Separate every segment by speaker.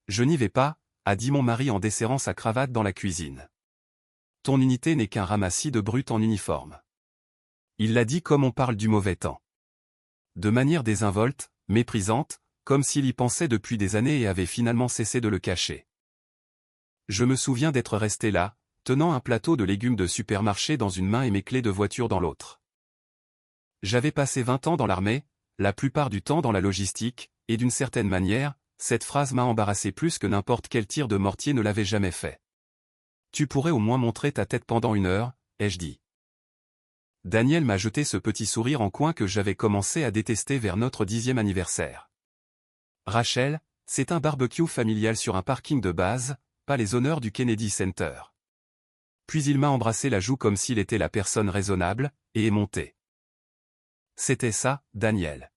Speaker 1: Je n'y vais pas, a dit mon mari en desserrant sa cravate dans la cuisine. Ton unité n'est qu'un ramassis de brutes en uniforme. Il l'a dit comme on parle du mauvais temps. De manière désinvolte, méprisante, comme s'il y pensait depuis des années et avait finalement cessé de le cacher. Je me souviens d'être resté là, tenant un plateau de légumes de supermarché dans une main et mes clés de voiture dans l'autre. J'avais passé 20 ans dans l'armée, la plupart du temps dans la logistique, et d'une certaine manière, cette phrase m'a embarrassé plus que n'importe quel tir de mortier ne l'avait jamais fait. Tu pourrais au moins montrer ta tête pendant 1 heure, ai-je dit. Daniel m'a jeté ce petit sourire en coin que j'avais commencé à détester vers notre 10e anniversaire. Rachel, c'est un barbecue familial sur un parking de base, pas les honneurs du Kennedy Center. Puis il m'a embrassé la joue comme s'il était la personne raisonnable, et est monté. C'était ça, Daniel.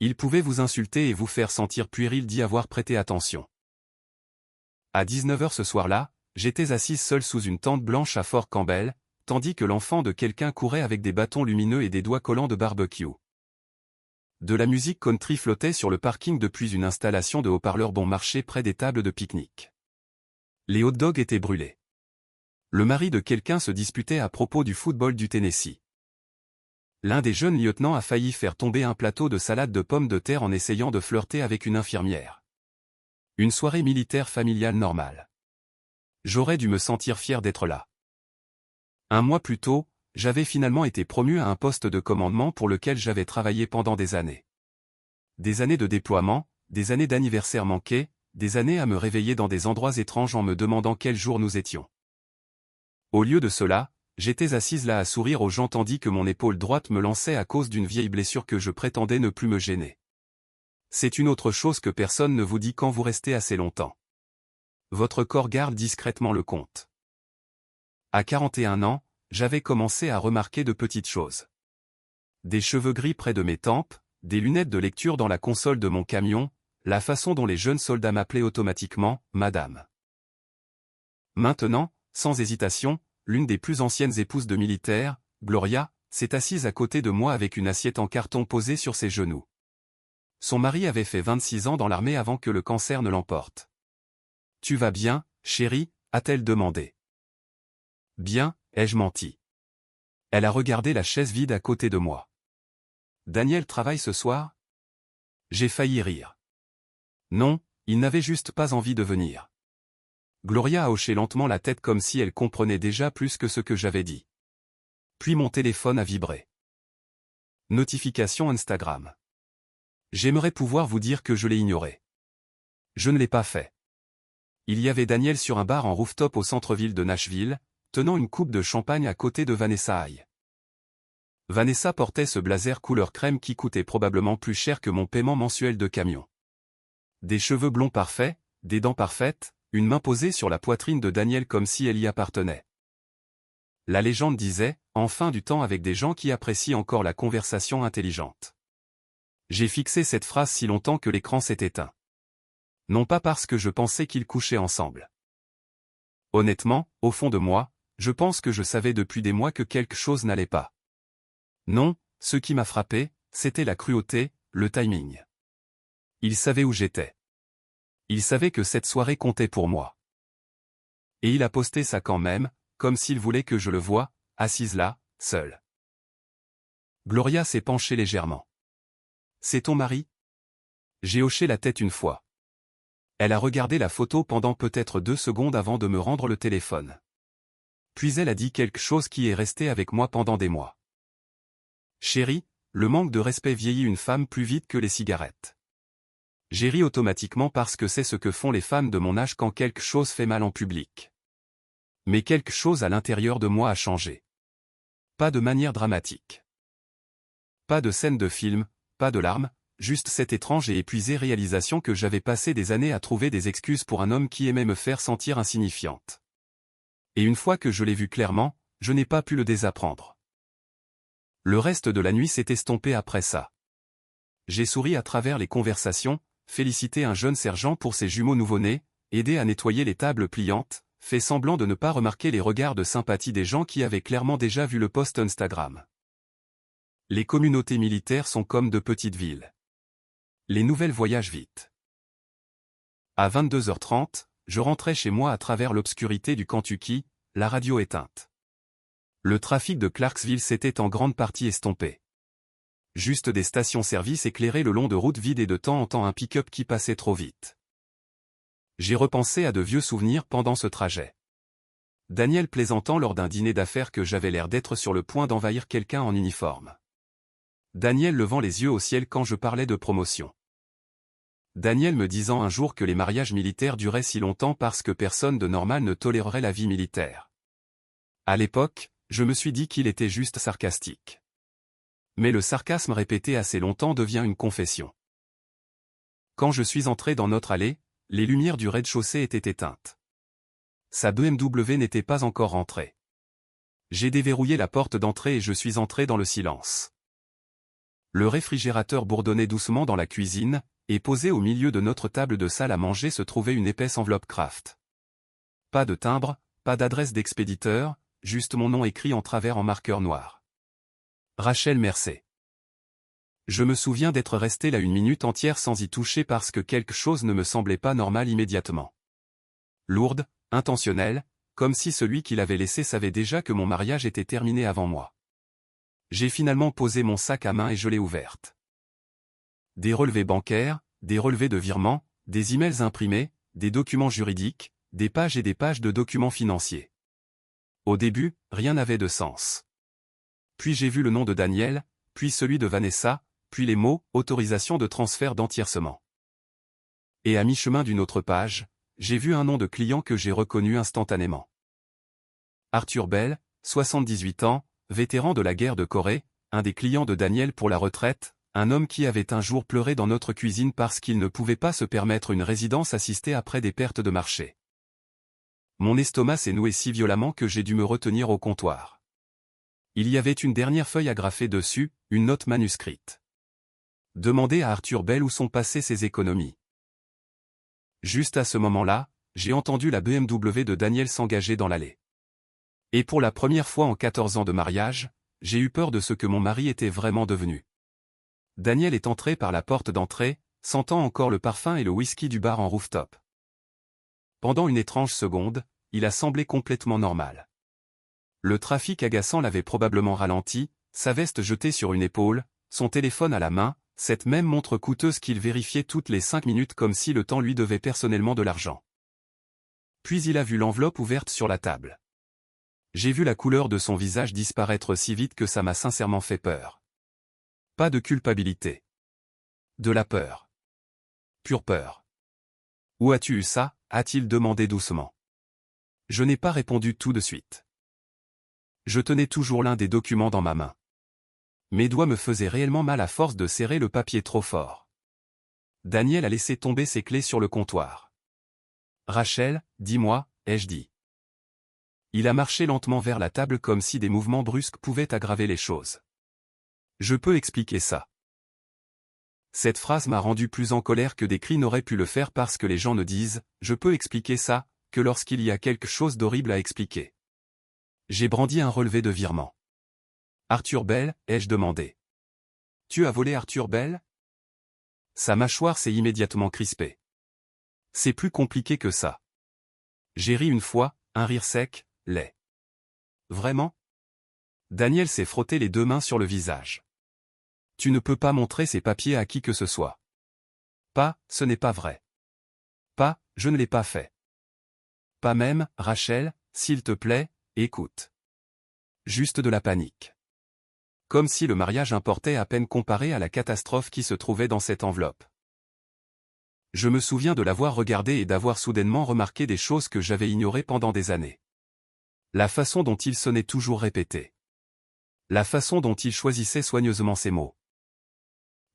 Speaker 1: Il pouvait vous insulter et vous faire sentir puéril d'y avoir prêté attention. À 19h ce soir-là, j'étais assise seule sous une tente blanche à Fort Campbell, tandis que l'enfant de quelqu'un courait avec des bâtons lumineux et des doigts collants de barbecue. De la musique country flottait sur le parking depuis une installation de haut-parleurs bon marché près des tables de pique-nique. Les hot dogs étaient brûlés. Le mari de quelqu'un se disputait à propos du football du Tennessee. L'un des jeunes lieutenants a failli faire tomber un plateau de salade de pommes de terre en essayant de flirter avec une infirmière. Une soirée militaire familiale normale. J'aurais dû me sentir fier d'être là. 1 mois plus tôt, j'avais finalement été promu à un poste de commandement pour lequel j'avais travaillé pendant des années. Des années de déploiement, des années d'anniversaires manqués, des années à me réveiller dans des endroits étranges en me demandant quel jour nous étions. Au lieu de cela, j'étais assise là à sourire aux gens tandis que mon épaule droite me lançait à cause d'une vieille blessure que je prétendais ne plus me gêner. C'est une autre chose que personne ne vous dit quand vous restez assez longtemps. Votre corps garde discrètement le compte. À 41 ans, j'avais commencé à remarquer de petites choses. Des cheveux gris près de mes tempes, des lunettes de lecture dans la console de mon camion, la façon dont les jeunes soldats m'appelaient automatiquement « Madame ». Maintenant, sans hésitation, l'une des plus anciennes épouses de militaires, Gloria, s'est assise à côté de moi avec une assiette en carton posée sur ses genoux. Son mari avait fait 26 ans dans l'armée avant que le cancer ne l'emporte. « Tu vas bien, chérie ?» a-t-elle demandé. « Bien », ai-je menti. Elle a regardé la chaise vide à côté de moi. « Daniel travaille ce soir ?» J'ai failli rire. Non, il n'avait juste pas envie de venir. Gloria a hoché lentement la tête comme si elle comprenait déjà plus que ce que j'avais dit. Puis mon téléphone a vibré. Notification Instagram. J'aimerais pouvoir vous dire que je l'ai ignoré. Je ne l'ai pas fait. Il y avait Daniel sur un bar en rooftop au centre-ville de Nashville, tenant une coupe de champagne à côté de Vanessa High. Vanessa portait ce blazer couleur crème qui coûtait probablement plus cher que mon paiement mensuel de camion. Des cheveux blonds parfaits, des dents parfaites, une main posée sur la poitrine de Daniel comme si elle y appartenait. La légende disait, enfin du temps avec des gens qui apprécient encore la conversation intelligente. J'ai fixé cette phrase si longtemps que l'écran s'est éteint. Non pas parce que je pensais qu'ils couchaient ensemble. Honnêtement, au fond de moi, je pense que je savais depuis des mois que quelque chose n'allait pas. Non, ce qui m'a frappé, c'était la cruauté, le timing. Il savait où j'étais. Il savait que cette soirée comptait pour moi. Et il a posté ça quand même, comme s'il voulait que je le voie, assise là, seule. Gloria s'est penchée légèrement. « C'est ton mari ?» J'ai hoché la tête une fois. Elle a regardé la photo pendant peut-être 2 secondes avant de me rendre le téléphone. Puis elle a dit quelque chose qui est resté avec moi pendant des mois. « Chérie, le manque de respect vieillit une femme plus vite que les cigarettes. » J'ai ri automatiquement parce que c'est ce que font les femmes de mon âge quand quelque chose fait mal en public. Mais quelque chose à l'intérieur de moi a changé. Pas de manière dramatique. Pas de scène de film, pas de larmes, juste cette étrange et épuisée réalisation que j'avais passé des années à trouver des excuses pour un homme qui aimait me faire sentir insignifiante. Et une fois que je l'ai vu clairement, je n'ai pas pu le désapprendre. Le reste de la nuit s'est estompé après ça. J'ai souri à travers les conversations, félicité un jeune sergent pour ses jumeaux nouveau-nés, aidé à nettoyer les tables pliantes, fait semblant de ne pas remarquer les regards de sympathie des gens qui avaient clairement déjà vu le post Instagram. Les communautés militaires sont comme de petites villes. Les nouvelles voyagent vite. À 22h30, je rentrais chez moi à travers l'obscurité du Kentucky, la radio éteinte. Le trafic de Clarksville s'était en grande partie estompé. Juste des stations-service éclairées le long de routes vides et de temps en temps un pick-up qui passait trop vite. J'ai repensé à de vieux souvenirs pendant ce trajet. Daniel plaisantant lors d'un dîner d'affaires que j'avais l'air d'être sur le point d'envahir quelqu'un en uniforme. Daniel levant les yeux au ciel quand je parlais de promotion. Daniel me disant un jour que les mariages militaires duraient si longtemps parce que personne de normal ne tolérerait la vie militaire. À l'époque, je me suis dit qu'il était juste sarcastique. Mais le sarcasme répété assez longtemps devient une confession. Quand je suis entré dans notre allée, les lumières du rez-de-chaussée étaient éteintes. Sa BMW n'était pas encore rentrée. J'ai déverrouillé la porte d'entrée et je suis entré dans le silence. Le réfrigérateur bourdonnait doucement dans la cuisine, et posé au milieu de notre table de salle à manger se trouvait une épaisse enveloppe Kraft. Pas de timbre, pas d'adresse d'expéditeur, juste mon nom écrit en travers en marqueur noir. Rachel Mercé. Je me souviens d'être resté là une minute entière sans y toucher parce que quelque chose ne me semblait pas normal immédiatement. Lourde, intentionnelle, comme si celui qui l'avait laissé savait déjà que mon mariage était terminé avant moi. J'ai finalement posé mon sac à main et je l'ai ouverte. Des relevés bancaires, des relevés de virements, des emails imprimés, des documents juridiques, des pages et des pages de documents financiers. Au début, rien n'avait de sens. Puis j'ai vu le nom de Daniel, puis celui de Vanessa, puis les mots « autorisation de transfert d'entiercement ». Et à mi-chemin d'une autre page, j'ai vu un nom de client que j'ai reconnu instantanément. Arthur Bell, 78 ans, vétéran de la guerre de Corée, un des clients de Daniel pour la retraite, un homme qui avait un jour pleuré dans notre cuisine parce qu'il ne pouvait pas se permettre une résidence assistée après des pertes de marché. Mon estomac s'est noué si violemment que j'ai dû me retenir au comptoir. Il y avait une dernière feuille agrafée dessus, une note manuscrite. Demandez à Arthur Bell où sont passées ses économies. Juste à ce moment-là, j'ai entendu la BMW de Daniel s'engager dans l'allée. Et pour la première fois en 14 ans de mariage, j'ai eu peur de ce que mon mari était vraiment devenu. Daniel est entré par la porte d'entrée, sentant encore le parfum et le whisky du bar en rooftop. Pendant une étrange seconde, il a semblé complètement normal. Le trafic agaçant l'avait probablement ralenti, sa veste jetée sur une épaule, son téléphone à la main, cette même montre coûteuse qu'il vérifiait toutes les 5 minutes comme si le temps lui devait personnellement de l'argent. Puis il a vu l'enveloppe ouverte sur la table. J'ai vu la couleur de son visage disparaître si vite que ça m'a sincèrement fait peur. Pas de culpabilité. De la peur. Pure peur. « Où as-tu eu ça ?» a-t-il demandé doucement. Je n'ai pas répondu tout de suite. Je tenais toujours l'un des documents dans ma main. Mes doigts me faisaient réellement mal à force de serrer le papier trop fort. Daniel a laissé tomber ses clés sur le comptoir. « Rachel, dis-moi » ai-je dit. Il a marché lentement vers la table comme si des mouvements brusques pouvaient aggraver les choses. Je peux expliquer ça. Cette phrase m'a rendu plus en colère que des cris n'auraient pu le faire parce que les gens ne disent « je peux expliquer ça » que lorsqu'il y a quelque chose d'horrible à expliquer. J'ai brandi un relevé de virement. « Arthur Bell » ai-je demandé. « Tu as volé Arthur Bell ?» Sa mâchoire s'est immédiatement crispée. C'est plus compliqué que ça. J'ai ri une fois, un rire sec, laid. Vraiment ? Daniel s'est frotté les deux mains sur le visage. Tu ne peux pas montrer ces papiers à qui que ce soit. Pas, ce n'est pas vrai. Pas, je ne l'ai pas fait. Pas même, Rachel, s'il te plaît, écoute. Juste de la panique. Comme si le mariage importait à peine comparé à la catastrophe qui se trouvait dans cette enveloppe. Je me souviens de l'avoir regardé et d'avoir soudainement remarqué des choses que j'avais ignorées pendant des années. La façon dont il sonnait toujours répété. La façon dont il choisissait soigneusement ses mots.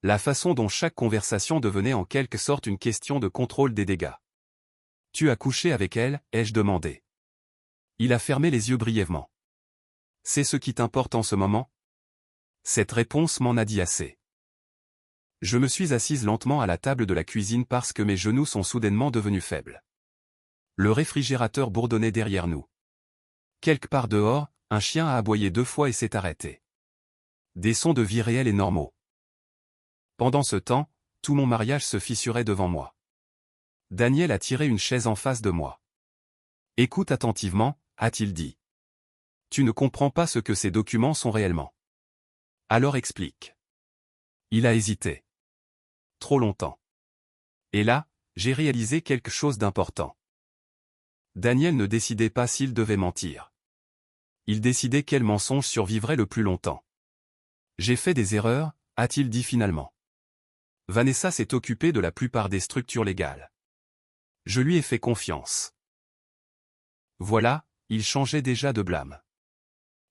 Speaker 1: La façon dont chaque conversation devenait en quelque sorte une question de contrôle des dégâts. « Tu as couché avec elle ?» ai-je demandé. Il a fermé les yeux brièvement. « C'est ce qui t'importe en ce moment ?» Cette réponse m'en a dit assez. Je me suis assise lentement à la table de la cuisine parce que mes genoux sont soudainement devenus faibles. Le réfrigérateur bourdonnait derrière nous. Quelque part dehors, un chien a aboyé 2 fois et s'est arrêté. Des sons de vie réels et normaux. Pendant ce temps, tout mon mariage se fissurait devant moi. Daniel a tiré une chaise en face de moi. Écoute attentivement, a-t-il dit. Tu ne comprends pas ce que ces documents sont réellement. Alors explique. Il a hésité. Trop longtemps. Et là, j'ai réalisé quelque chose d'important. Daniel ne décidait pas s'il devait mentir. Il décidait quel mensonge survivrait le plus longtemps. J'ai fait des erreurs, a-t-il dit finalement. Vanessa s'est occupée de la plupart des structures légales. Je lui ai fait confiance. Voilà, il changeait déjà de blâme.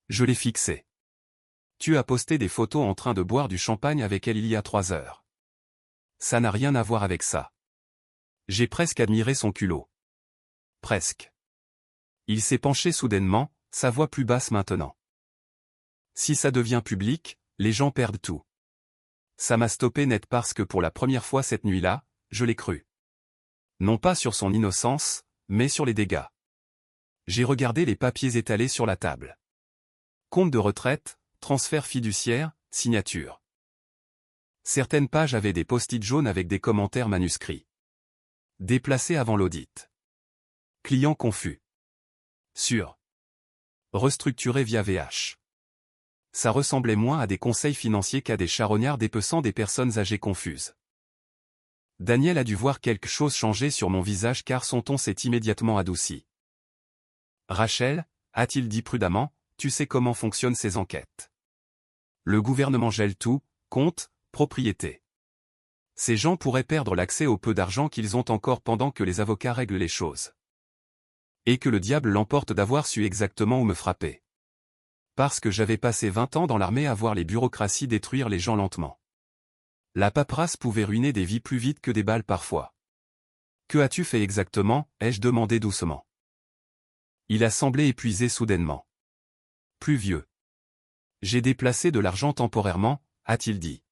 Speaker 1: Je l'ai fixé. Tu as posté des photos en train de boire du champagne avec elle il y a 3 heures. Ça n'a rien à voir avec ça. J'ai presque admiré son culot. Presque. Il s'est penché soudainement, sa voix plus basse maintenant. Si ça devient public, les gens perdent tout. Ça m'a stoppé net parce que pour la première fois cette nuit-là, je l'ai cru. Non pas sur son innocence, mais sur les dégâts. J'ai regardé les papiers étalés sur la table. Compte de retraite, transfert fiduciaire, signature. Certaines pages avaient des post-it jaunes avec des commentaires manuscrits. Déplacés avant l'audit. Client confus. Sûr. Restructuré via VH. Ça ressemblait moins à des conseils financiers qu'à des charognards dépeçant des personnes âgées confuses. Daniel a dû voir quelque chose changer sur mon visage car son ton s'est immédiatement adouci. Rachel, a-t-il dit prudemment, tu sais comment fonctionnent ces enquêtes. Le gouvernement gèle tout, compte, propriété. Ces gens pourraient perdre l'accès au peu d'argent qu'ils ont encore pendant que les avocats règlent les choses. Et que le diable l'emporte d'avoir su exactement où me frapper. Parce que j'avais passé 20 ans dans l'armée à voir les bureaucraties détruire les gens lentement. La paperasse pouvait ruiner des vies plus vite que des balles parfois. Que as-tu fait exactement, ai-je demandé doucement. Il a semblé épuisé soudainement. Plus vieux. J'ai déplacé de l'argent temporairement, a-t-il dit.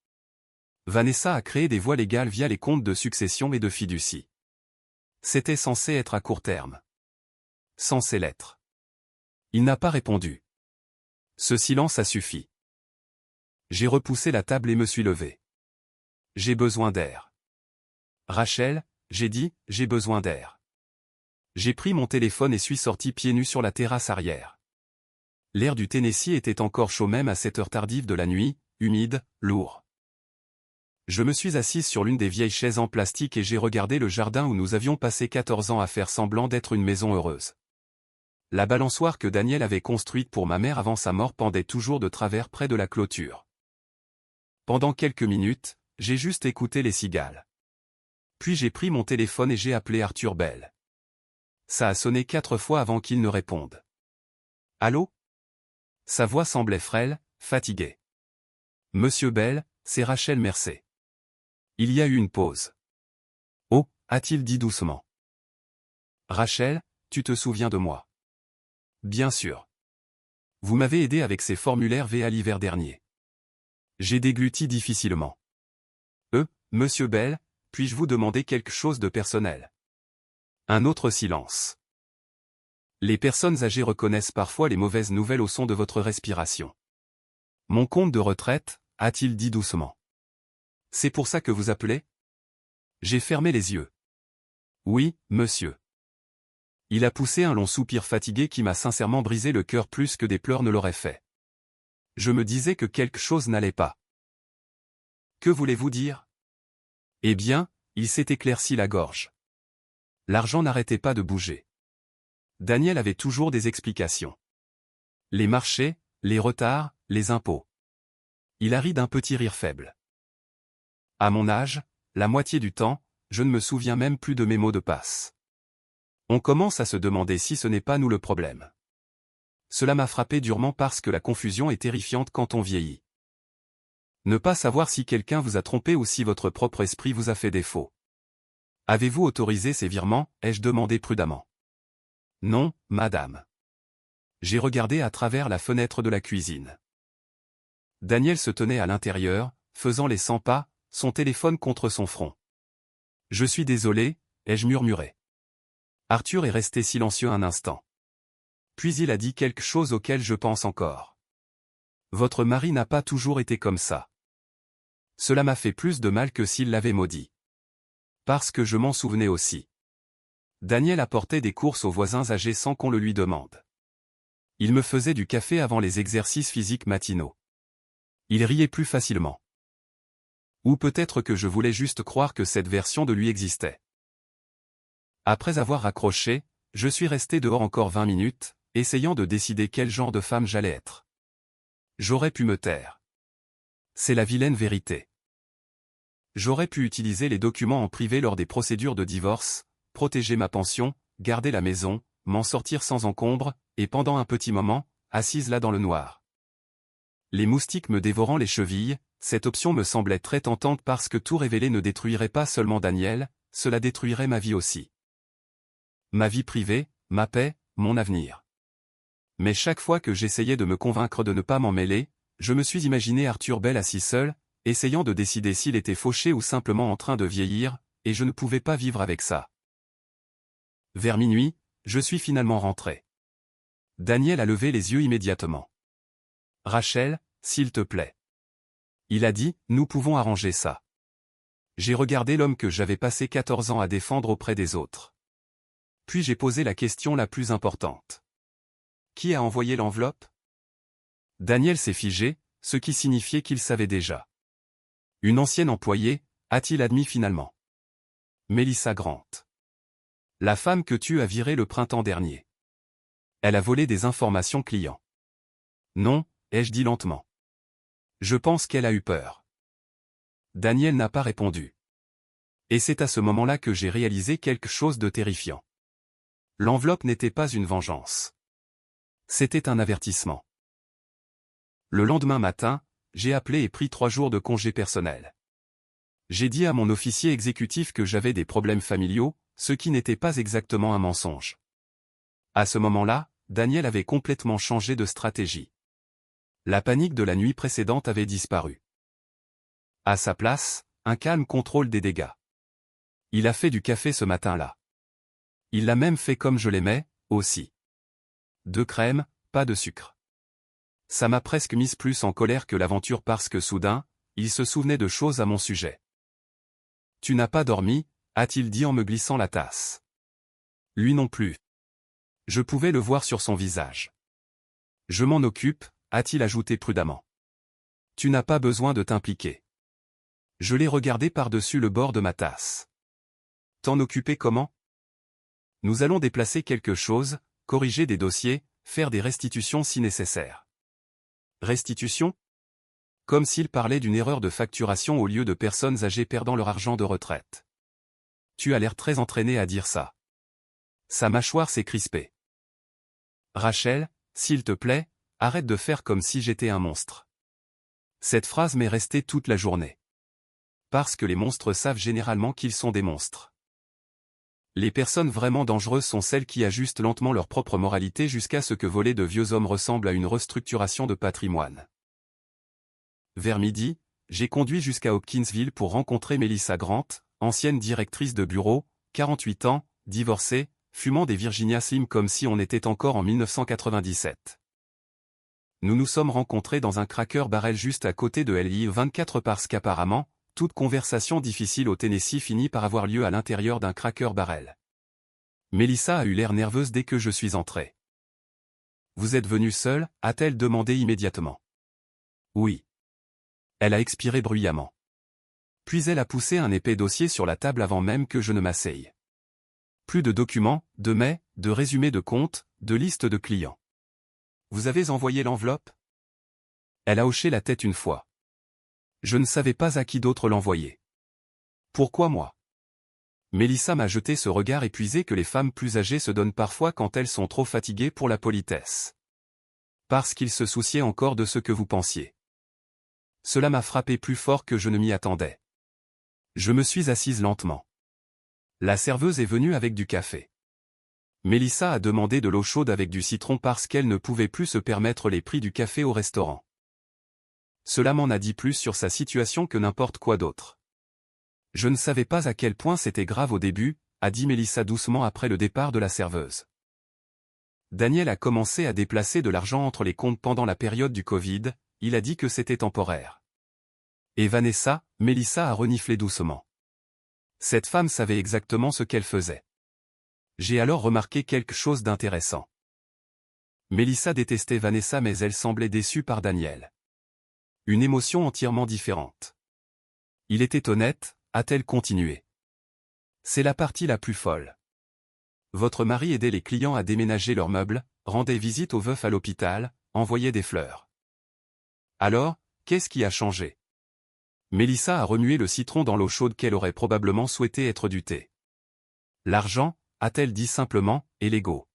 Speaker 1: Vanessa a créé des voies légales via les comptes de succession et de fiducie. C'était censé être à court terme. Censé l'être. Il n'a pas répondu. Ce silence a suffi. J'ai repoussé la table et me suis levé. J'ai besoin d'air. Rachel, j'ai dit, j'ai besoin d'air. J'ai pris mon téléphone et suis sorti pieds nus sur la terrasse arrière. L'air du Tennessee était encore chaud même à cette heure tardive de la nuit, humide, lourd. Je me suis assise sur l'une des vieilles chaises en plastique et j'ai regardé le jardin où nous avions passé 14 ans à faire semblant d'être une maison heureuse. La balançoire que Daniel avait construite pour ma mère avant sa mort pendait toujours de travers près de la clôture. Pendant quelques minutes, j'ai juste écouté les cigales. Puis j'ai pris mon téléphone et j'ai appelé Arthur Bell. Ça a sonné 4 fois avant qu'il ne réponde. Allô? Sa voix semblait frêle, fatiguée. Monsieur Bell, c'est Rachel Mercé. Il y a eu une pause. Oh, a-t-il dit doucement. Rachel, tu te souviens de moi? Bien sûr. Vous m'avez aidé avec ces formulaires VA l'hiver dernier. J'ai dégluti difficilement. Monsieur Bell, puis-je vous demander quelque chose de personnel? Un autre silence. Les personnes âgées reconnaissent parfois les mauvaises nouvelles au son de votre respiration. Mon compte de retraite, a-t-il dit doucement. C'est pour ça que vous appelez? J'ai fermé les yeux. Oui, monsieur. Il a poussé un long soupir fatigué qui m'a sincèrement brisé le cœur plus que des pleurs ne l'auraient fait. Je me disais que quelque chose n'allait pas. Que voulez-vous dire? Eh bien, il s'est éclairci la gorge. L'argent n'arrêtait pas de bouger. Daniel avait toujours des explications. Les marchés, les retards, les impôts. Il a ri d'un petit rire faible. À mon âge, la moitié du temps, je ne me souviens même plus de mes mots de passe. On commence à se demander si ce n'est pas nous le problème. Cela m'a frappé durement parce que la confusion est terrifiante quand on vieillit. Ne pas savoir si quelqu'un vous a trompé ou si votre propre esprit vous a fait défaut. Avez-vous autorisé ces virements, ai-je demandé prudemment. Non, madame. J'ai regardé à travers la fenêtre de la cuisine. Daniel se tenait à l'intérieur, faisant les 100 pas, son téléphone contre son front. Je suis désolé, ai-je murmuré. Arthur est resté silencieux un instant. Puis il a dit quelque chose auquel je pense encore. Votre mari n'a pas toujours été comme ça. Cela m'a fait plus de mal que s'il l'avait maudit. Parce que je m'en souvenais aussi. Daniel apportait des courses aux voisins âgés sans qu'on le lui demande. Il me faisait du café avant les exercices physiques matinaux. Il riait plus facilement. Ou peut-être que je voulais juste croire que cette version de lui existait. Après avoir raccroché, je suis resté dehors encore 20 minutes, essayant de décider quel genre de femme j'allais être. J'aurais pu me taire. C'est la vilaine vérité. J'aurais pu utiliser les documents en privé lors des procédures de divorce, protéger ma pension, garder la maison, m'en sortir sans encombre, et pendant un petit moment, assise là dans le noir. Les moustiques me dévorant les chevilles, cette option me semblait très tentante parce que tout révéler ne détruirait pas seulement Daniel, cela détruirait ma vie aussi. Ma vie privée, ma paix, mon avenir. Mais chaque fois que j'essayais de me convaincre de ne pas m'en mêler, je me suis imaginé Arthur Bell assis seul, essayant de décider s'il était fauché ou simplement en train de vieillir, et je ne pouvais pas vivre avec ça. Vers minuit, je suis finalement rentré. Daniel a levé les yeux immédiatement. « Rachel, s'il te plaît. » Il a dit, « Nous pouvons arranger ça. » J'ai regardé l'homme que j'avais passé 14 ans à défendre auprès des autres. Puis j'ai posé la question la plus importante. Qui a envoyé l'enveloppe? Daniel s'est figé, ce qui signifiait qu'il savait déjà. Une ancienne employée, a-t-il admis finalement. Melissa Grant. La femme que tu as virée le printemps dernier. Elle a volé des informations clients. Non, ai-je dit lentement. Je pense qu'elle a eu peur. Daniel n'a pas répondu. Et c'est à ce moment-là que j'ai réalisé quelque chose de terrifiant. L'enveloppe n'était pas une vengeance. C'était un avertissement. Le lendemain matin, j'ai appelé et pris 3 jours de congé personnel. J'ai dit à mon officier exécutif que j'avais des problèmes familiaux, ce qui n'était pas exactement un mensonge. À ce moment-là, Daniel avait complètement changé de stratégie. La panique de la nuit précédente avait disparu. À sa place, un calme contrôle des dégâts. Il a fait du café ce matin-là. Il l'a même fait comme je l'aimais, aussi. De crème, pas de sucre. Ça m'a presque mise plus en colère que l'aventure parce que soudain, il se souvenait de choses à mon sujet. « Tu n'as pas dormi ?» a-t-il dit en me glissant la tasse. Lui non plus. Je pouvais le voir sur son visage. « Je m'en occupe », a-t-il ajouté prudemment. « Tu n'as pas besoin de t'impliquer. » Je l'ai regardé par-dessus le bord de ma tasse. « T'en occuper comment ? Nous allons déplacer quelque chose, corriger des dossiers, faire des restitutions si nécessaire. » Restitution ? Comme s'il parlait d'une erreur de facturation au lieu de personnes âgées perdant leur argent de retraite. Tu as l'air très entraîné à dire ça. Sa mâchoire s'est crispée. Rachel, s'il te plaît, arrête de faire comme si j'étais un monstre. Cette phrase m'est restée toute la journée. Parce que les monstres savent généralement qu'ils sont des monstres. Les personnes vraiment dangereuses sont celles qui ajustent lentement leur propre moralité jusqu'à ce que voler de vieux hommes ressemble à une restructuration de patrimoine. Vers midi, j'ai conduit jusqu'à Hopkinsville pour rencontrer Melissa Grant, ancienne directrice de bureau, 48 ans, divorcée, fumant des Virginia Slim comme si on était encore en 1997. Nous nous sommes rencontrés dans un Cracker Barrel juste à côté de LI 24 parce qu'apparemment, toute conversation difficile au Tennessee finit par avoir lieu à l'intérieur d'un Cracker Barrel. Melissa a eu l'air nerveuse dès que je suis entré. « Vous êtes venu seul ?» a-t-elle demandé immédiatement. « Oui. » Elle a expiré bruyamment. Puis elle a poussé un épais dossier sur la table avant même que je ne m'asseye. Plus de documents, de mets, de résumés de comptes, de listes de clients. Vous avez envoyé l'enveloppe? Elle a hoché la tête une fois. Je ne savais pas à qui d'autre l'envoyer. Pourquoi moi? Melissa m'a jeté ce regard épuisé que les femmes plus âgées se donnent parfois quand elles sont trop fatiguées pour la politesse. Parce qu'il se souciait encore de ce que vous pensiez. Cela m'a frappé plus fort que je ne m'y attendais. Je me suis assise lentement. La serveuse est venue avec du café. Melissa a demandé de l'eau chaude avec du citron parce qu'elle ne pouvait plus se permettre les prix du café au restaurant. Cela m'en a dit plus sur sa situation que n'importe quoi d'autre. Je ne savais pas à quel point c'était grave au début, a dit Melissa doucement après le départ de la serveuse. Daniel a commencé à déplacer de l'argent entre les comptes pendant la période du Covid, il a dit que c'était temporaire. Et Vanessa, Melissa a reniflé doucement. Cette femme savait exactement ce qu'elle faisait. J'ai alors remarqué quelque chose d'intéressant. Mélissa détestait Vanessa mais elle semblait déçue par Daniel. Une émotion entièrement différente. Il était honnête, a-t-elle continué. C'est la partie la plus folle. Votre mari aidait les clients à déménager leurs meubles, rendait visite aux veufs à l'hôpital, envoyait des fleurs. Alors, qu'est-ce qui a changé? Mélissa a remué le citron dans l'eau chaude qu'elle aurait probablement souhaité être du thé. L'argent, a-t-elle dit simplement, et l'ego.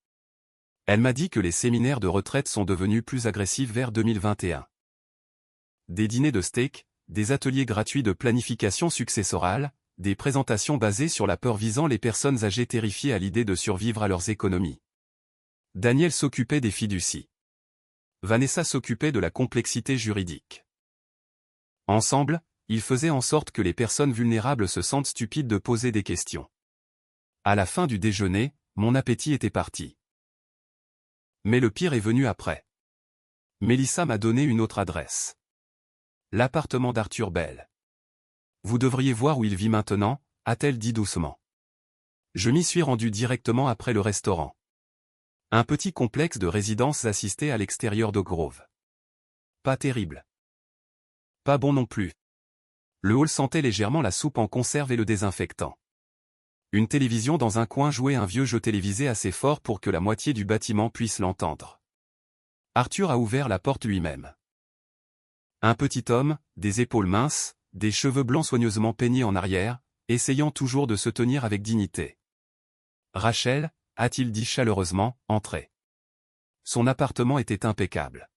Speaker 1: Elle m'a dit que les séminaires de retraite sont devenus plus agressifs vers 2021. Des dîners de steak, des ateliers gratuits de planification successorale, des présentations basées sur la peur visant les personnes âgées terrifiées à l'idée de survivre à leurs économies. Daniel s'occupait des fiducies. Vanessa s'occupait de la complexité juridique. Ensemble, ils faisaient en sorte que les personnes vulnérables se sentent stupides de poser des questions. À la fin du déjeuner, mon appétit était parti. Mais le pire est venu après. Mélissa m'a donné une autre adresse. L'appartement d'Arthur Bell. Vous devriez voir où il vit maintenant, a-t-elle dit doucement. Je m'y suis rendu directement après le restaurant. Un petit complexe de résidences assistées à l'extérieur d'Oak Grove. Pas terrible. Pas bon non plus. Le hall sentait légèrement la soupe en conserve et le désinfectant. Une télévision dans un coin jouait un vieux jeu télévisé assez fort pour que la moitié du bâtiment puisse l'entendre. Arthur a ouvert la porte lui-même. Un petit homme, des épaules minces, des cheveux blancs soigneusement peignés en arrière, essayant toujours de se tenir avec dignité. Rachel, a-t-il dit chaleureusement, entrez. Son appartement était impeccable.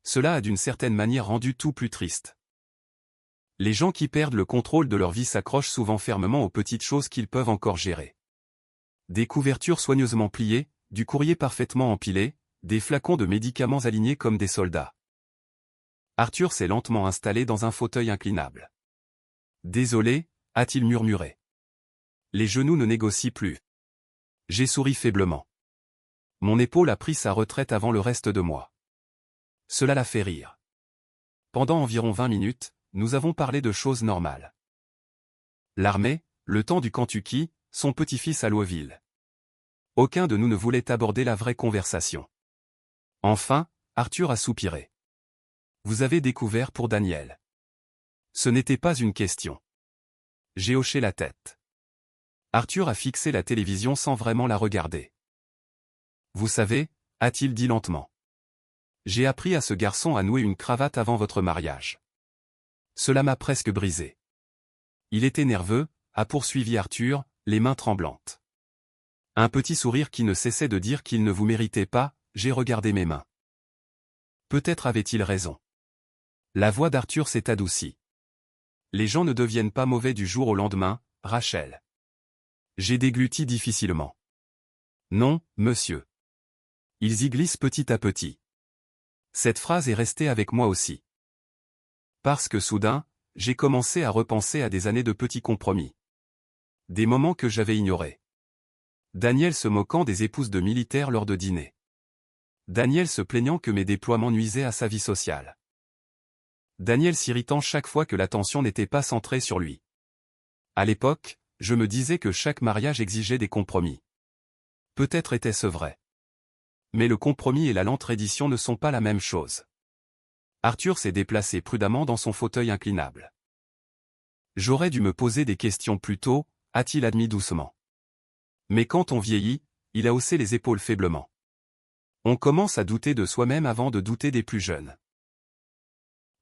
Speaker 1: Cela a d'une certaine manière rendu tout plus triste. Les gens qui perdent le contrôle de leur vie s'accrochent souvent fermement aux petites choses qu'ils peuvent encore gérer. Des couvertures soigneusement pliées, du courrier parfaitement empilé, des flacons de médicaments alignés comme des soldats. Arthur s'est lentement installé dans un fauteuil inclinable. Désolé, a-t-il murmuré. Les genoux ne négocient plus. J'ai souri faiblement. Mon épaule a pris sa retraite avant le reste de moi. Cela l'a fait rire. Pendant environ 20 minutes, nous avons parlé de choses normales. L'armée, le temps du Kentucky, son petit-fils à Louisville. Aucun de nous ne voulait aborder la vraie conversation. Enfin, Arthur a soupiré. Vous avez découvert pour Daniel. Ce n'était pas une question. J'ai hoché la tête. Arthur a fixé la télévision sans vraiment la regarder. Vous savez, a-t-il dit lentement. J'ai appris à ce garçon à nouer une cravate avant votre mariage. Cela m'a presque brisé. Il était nerveux, a poursuivi Arthur, les mains tremblantes. Un petit sourire qui ne cessait de dire qu'il ne vous méritait pas, j'ai regardé mes mains. Peut-être avait-il raison. La voix d'Arthur s'est adoucie. Les gens ne deviennent pas mauvais du jour au lendemain, Rachel. J'ai dégluti difficilement. Non, monsieur. Ils y glissent petit à petit. Cette phrase est restée avec moi aussi. Parce que soudain, j'ai commencé à repenser à des années de petits compromis. Des moments que j'avais ignorés. Daniel se moquant des épouses de militaires lors de dîners. Daniel se plaignant que mes déploiements nuisaient à sa vie sociale. Daniel s'irritant chaque fois que l'attention n'était pas centrée sur lui. À l'époque, je me disais que chaque mariage exigeait des compromis. Peut-être était-ce vrai. Mais le compromis et la lente reddition ne sont pas la même chose. Arthur s'est déplacé prudemment dans son fauteuil inclinable. J'aurais dû me poser des questions plus tôt, a-t-il admis doucement. Mais quand on vieillit, il a haussé les épaules faiblement. On commence à douter de soi-même avant de douter des plus jeunes.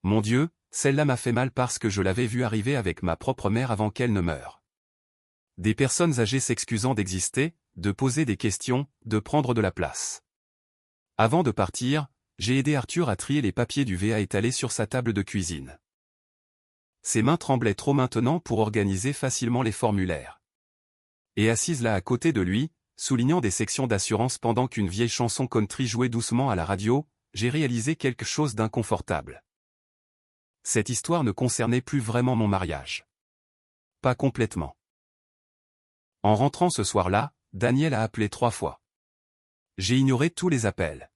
Speaker 1: Mon Dieu, celle-là m'a fait mal parce que je l'avais vue arriver avec ma propre mère avant qu'elle ne meure. Des personnes âgées s'excusant d'exister, de poser des questions, de prendre de la place. Avant de partir, j'ai aidé Arthur à trier les papiers du VA étalés sur sa table de cuisine. Ses mains tremblaient trop maintenant pour organiser facilement les formulaires. Et assise là à côté de lui, soulignant des sections d'assurance pendant qu'une vieille chanson country jouait doucement à la radio, j'ai réalisé quelque chose d'inconfortable. Cette histoire ne concernait plus vraiment mon mariage. Pas complètement. En rentrant ce soir-là, Daniel a appelé 3 fois. J'ai ignoré tous les appels.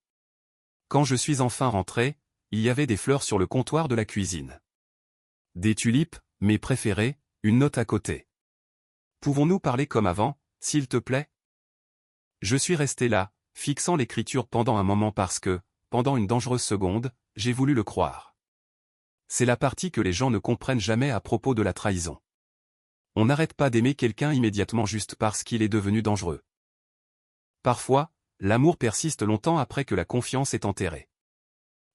Speaker 1: Quand je suis enfin rentré, il y avait des fleurs sur le comptoir de la cuisine. Des tulipes, mes préférées, une note à côté. Pouvons-nous parler comme avant, s'il te plaît? Je suis resté là, fixant l'écriture pendant un moment parce que, pendant une dangereuse seconde, j'ai voulu le croire. C'est la partie que les gens ne comprennent jamais à propos de la trahison. On n'arrête pas d'aimer quelqu'un immédiatement juste parce qu'il est devenu dangereux. Parfois, l'amour persiste longtemps après que la confiance est enterrée.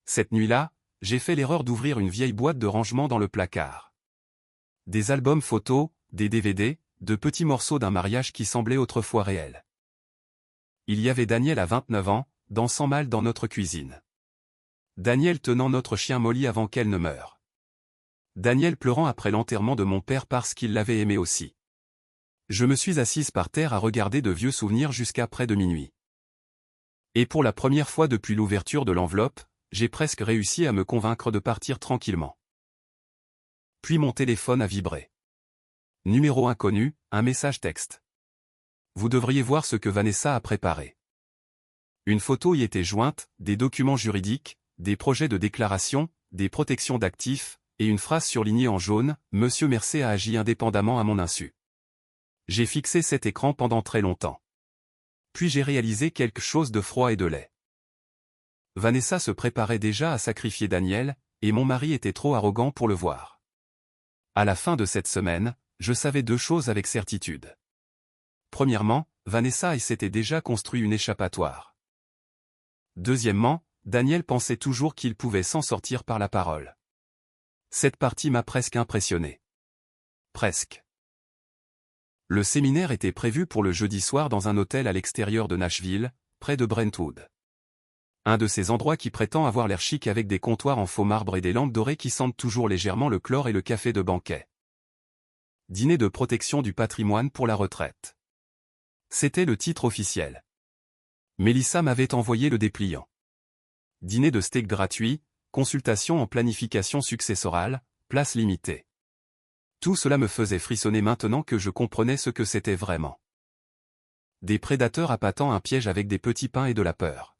Speaker 1: Cette nuit-là, j'ai fait l'erreur d'ouvrir une vieille boîte de rangement dans le placard. Des albums photos, des DVD, de petits morceaux d'un mariage qui semblait autrefois réel. Il y avait Daniel à 29 ans, dansant mal dans notre cuisine. Daniel tenant notre chien Molly avant qu'elle ne meure. Daniel pleurant après l'enterrement de mon père parce qu'il l'avait aimé aussi. Je me suis assise par terre à regarder de vieux souvenirs jusqu'à près de minuit. Et pour la première fois depuis l'ouverture de l'enveloppe, j'ai presque réussi à me convaincre de partir tranquillement. Puis mon téléphone a vibré. Numéro inconnu, un message texte. Vous devriez voir ce que Vanessa a préparé. Une photo y était jointe, des documents juridiques, des projets de déclaration, des protections d'actifs, et une phrase surlignée en jaune, « Monsieur Mercé a agi indépendamment à mon insu ». J'ai fixé cet écran pendant très longtemps. Puis j'ai réalisé quelque chose de froid et de laid. Vanessa se préparait déjà à sacrifier Daniel, et mon mari était trop arrogant pour le voir. À la fin de cette semaine, je savais deux choses avec certitude. Premièrement, Vanessa s'était déjà construit une échappatoire. Deuxièmement, Daniel pensait toujours qu'il pouvait s'en sortir par la parole. Cette partie m'a presque impressionné. Presque. Le séminaire était prévu pour le jeudi soir dans un hôtel à l'extérieur de Nashville, près de Brentwood. Un de ces endroits qui prétend avoir l'air chic avec des comptoirs en faux marbre et des lampes dorées qui sentent toujours légèrement le chlore et le café de banquet. Dîner de protection du patrimoine pour la retraite. C'était le titre officiel. Mélissa m'avait envoyé le dépliant. Dîner de steak gratuit, consultation en planification successorale, place limitée. Tout cela me faisait frissonner maintenant que je comprenais ce que c'était vraiment. Des prédateurs appâtant un piège avec des petits pains et de la peur.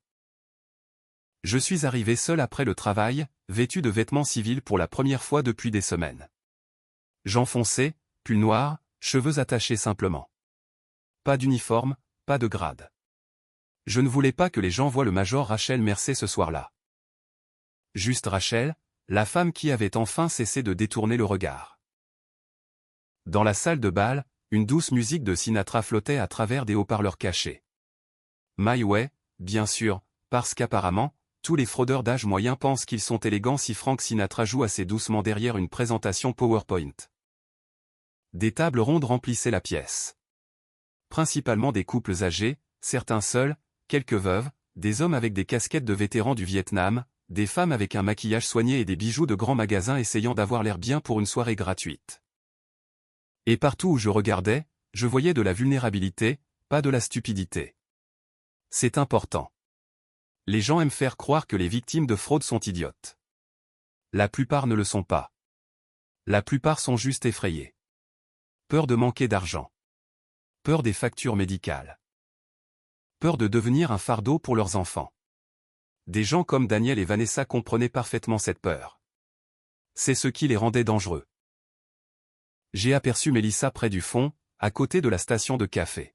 Speaker 1: Je suis arrivé seul après le travail, vêtu de vêtements civils pour la première fois depuis des semaines. Jean foncé, pull noir, cheveux attachés simplement. Pas d'uniforme, pas de grade. Je ne voulais pas que les gens voient le major Rachel Mercé ce soir-là. Juste Rachel, la femme qui avait enfin cessé de détourner le regard. Dans la salle de bal, une douce musique de Sinatra flottait à travers des haut-parleurs cachés. My Way, bien sûr, parce qu'apparemment, tous les fraudeurs d'âge moyen pensent qu'ils sont élégants si Frank Sinatra joue assez doucement derrière une présentation PowerPoint. Des tables rondes remplissaient la pièce. Principalement des couples âgés, certains seuls, quelques veuves, des hommes avec des casquettes de vétérans du Vietnam, des femmes avec un maquillage soigné et des bijoux de grands magasins essayant d'avoir l'air bien pour une soirée gratuite. Et partout où je regardais, je voyais de la vulnérabilité, pas de la stupidité. C'est important. Les gens aiment faire croire que les victimes de fraude sont idiotes. La plupart ne le sont pas. La plupart sont juste effrayés. Peur de manquer d'argent. Peur des factures médicales. Peur de devenir un fardeau pour leurs enfants. Des gens comme Daniel et Vanessa comprenaient parfaitement cette peur. C'est ce qui les rendait dangereux. J'ai aperçu Mélissa près du fond, à côté de la station de café.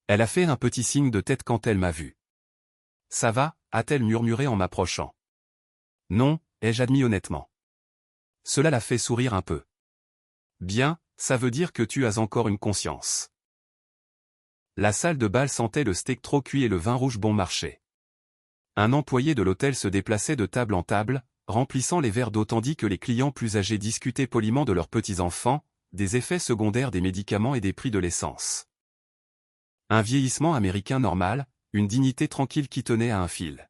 Speaker 1: Elle a fait un petit signe de tête quand elle m'a vu. « Ça va » a-t-elle murmuré en m'approchant. « Non » ai-je admis honnêtement. Cela l'a fait sourire un peu. « Bien, ça veut dire que tu as encore une conscience. » La salle de bal sentait le steak trop cuit et le vin rouge bon marché. Un employé de l'hôtel se déplaçait de table en table, remplissant les verres d'eau tandis que les clients plus âgés discutaient poliment de leurs petits-enfants, des effets secondaires des médicaments et des prix de l'essence. Un vieillissement américain normal, une dignité tranquille qui tenait à un fil.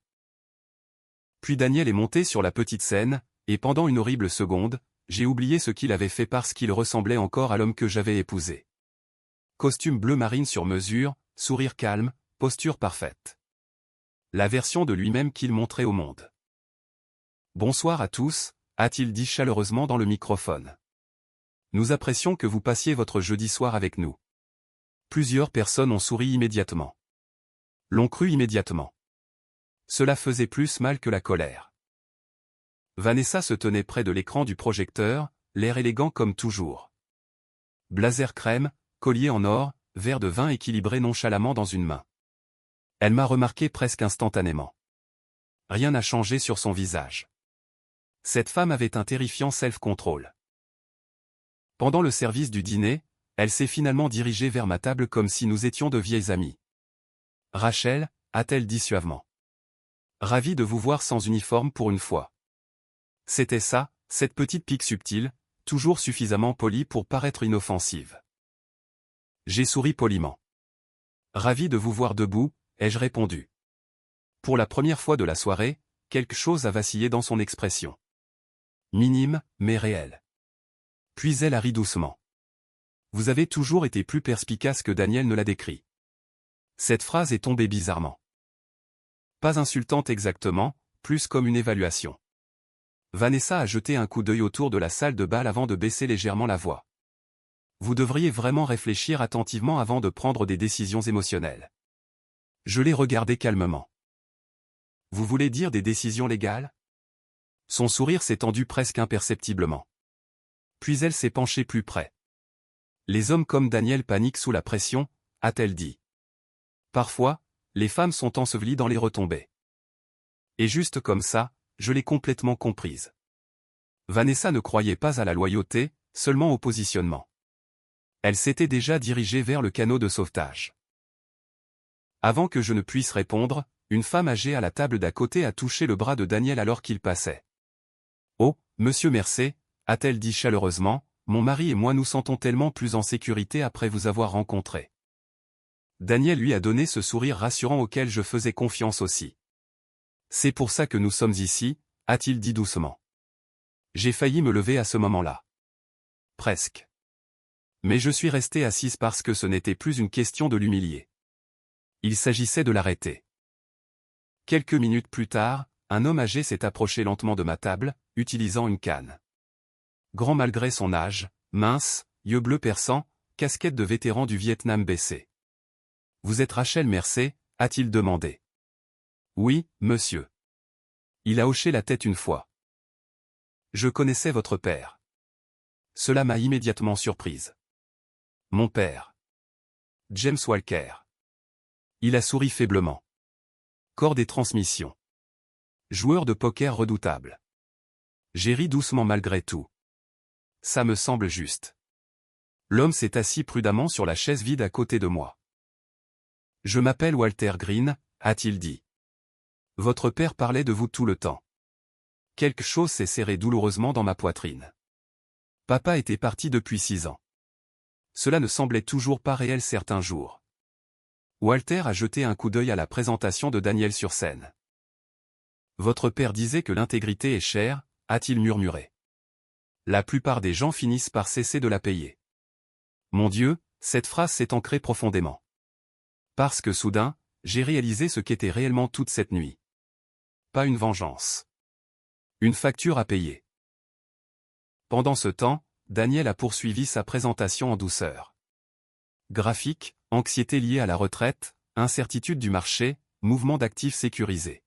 Speaker 1: Puis Daniel est monté sur la petite scène, et pendant une horrible seconde, j'ai oublié ce qu'il avait fait parce qu'il ressemblait encore à l'homme que j'avais épousé. Costume bleu marine sur mesure, sourire calme, posture parfaite. La version de lui-même qu'il montrait au monde. « Bonsoir à tous » a-t-il dit chaleureusement dans le microphone. « Nous apprécions que vous passiez votre jeudi soir avec nous. » Plusieurs personnes ont souri immédiatement. L'ont cru immédiatement. Cela faisait plus mal que la colère. Vanessa se tenait près de l'écran du projecteur, l'air élégant comme toujours. Blazer crème, collier en or, verre de vin équilibré nonchalamment dans une main. Elle m'a remarqué presque instantanément. Rien n'a changé sur son visage. Cette femme avait un terrifiant self-control. Pendant le service du dîner, elle s'est finalement dirigée vers ma table comme si nous étions de vieilles amies. « Rachel » a-t-elle dit suavement. « Ravie de vous voir sans uniforme pour une fois. » C'était ça, cette petite pique subtile, toujours suffisamment polie pour paraître inoffensive. J'ai souri poliment. « Ravi de vous voir debout », ai-je répondu. Pour la première fois de la soirée, quelque chose a vacillé dans son expression. Minime, mais réel. Puis elle a ri doucement. Vous avez toujours été plus perspicace que Daniel ne l'a décrit. Cette phrase est tombée bizarrement. Pas insultante exactement, plus comme une évaluation. Vanessa a jeté un coup d'œil autour de la salle de bal avant de baisser légèrement la voix. Vous devriez vraiment réfléchir attentivement avant de prendre des décisions émotionnelles. Je l'ai regardé calmement. Vous voulez dire des décisions légales? Son sourire s'est tendu presque imperceptiblement. Puis elle s'est penchée plus près. Les hommes comme Daniel paniquent sous la pression, a-t-elle dit. Parfois, les femmes sont ensevelies dans les retombées. Et juste comme ça, je l'ai complètement comprise. Vanessa ne croyait pas à la loyauté, seulement au positionnement. Elle s'était déjà dirigée vers le canot de sauvetage. Avant que je ne puisse répondre, une femme âgée à la table d'à côté a touché le bras de Daniel alors qu'il passait. « Oh, monsieur Mercé », a-t-elle dit chaleureusement, « mon mari et moi nous sentons tellement plus en sécurité après vous avoir rencontré. » Daniel lui a donné ce sourire rassurant auquel je faisais confiance aussi. « C'est pour ça que nous sommes ici », a-t-il dit doucement. J'ai failli me lever à ce moment-là. Presque. Mais je suis restée assise parce que ce n'était plus une question de l'humilier. Il s'agissait de l'arrêter. Quelques minutes plus tard, un homme âgé s'est approché lentement de ma table, utilisant une canne. Grand malgré son âge, mince, yeux bleus perçants, casquette de vétéran du Vietnam baissée. « Vous êtes Rachel Mercé ?» a-t-il demandé. « Oui, monsieur. » Il a hoché la tête une fois. « Je connaissais votre père. » Cela m'a immédiatement surprise. « Mon père. James Walker. » Il a souri faiblement. Corps des transmissions. Joueur de poker redoutable. J'ai ri doucement malgré tout. Ça me semble juste. L'homme s'est assis prudemment sur la chaise vide à côté de moi. Je m'appelle Walter Green, a-t-il dit. Votre père parlait de vous tout le temps. Quelque chose s'est serré douloureusement dans ma poitrine. Papa était parti depuis 6 ans. Cela ne semblait toujours pas réel certains jours. Walter a jeté un coup d'œil à la présentation de Daniel sur scène. Votre père disait que l'intégrité est chère, a-t-il murmuré. La plupart des gens finissent par cesser de la payer. Mon Dieu, cette phrase s'est ancrée profondément. Parce que soudain, j'ai réalisé ce qu'était réellement toute cette nuit. Pas une vengeance. Une facture à payer. Pendant ce temps, Daniel a poursuivi sa présentation en douceur. Graphique, anxiété liée à la retraite, incertitude du marché, mouvement d'actifs sécurisés.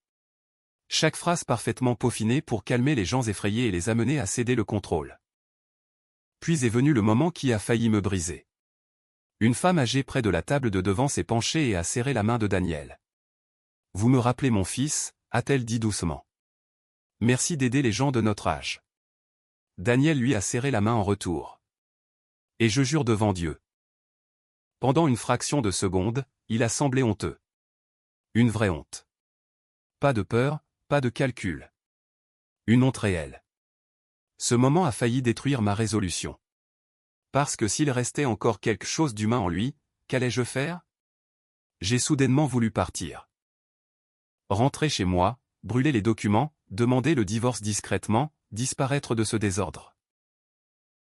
Speaker 1: Chaque phrase parfaitement peaufinée pour calmer les gens effrayés et les amener à céder le contrôle. Puis est venu le moment qui a failli me briser. Une femme âgée près de la table de devant s'est penchée et a serré la main de Daniel. « Vous me rappelez mon fils », a-t-elle dit doucement. « Merci d'aider les gens de notre âge. » Daniel lui a serré la main en retour. Et je jure devant Dieu. Pendant une fraction de seconde, il a semblé honteux. Une vraie honte. Pas de peur, pas de calcul. Une honte réelle. Ce moment a failli détruire ma résolution. Parce que s'il restait encore quelque chose d'humain en lui, qu'allais-je faire? J'ai soudainement voulu partir. Rentrer chez moi, brûler les documents, demander le divorce discrètement, disparaître de ce désordre.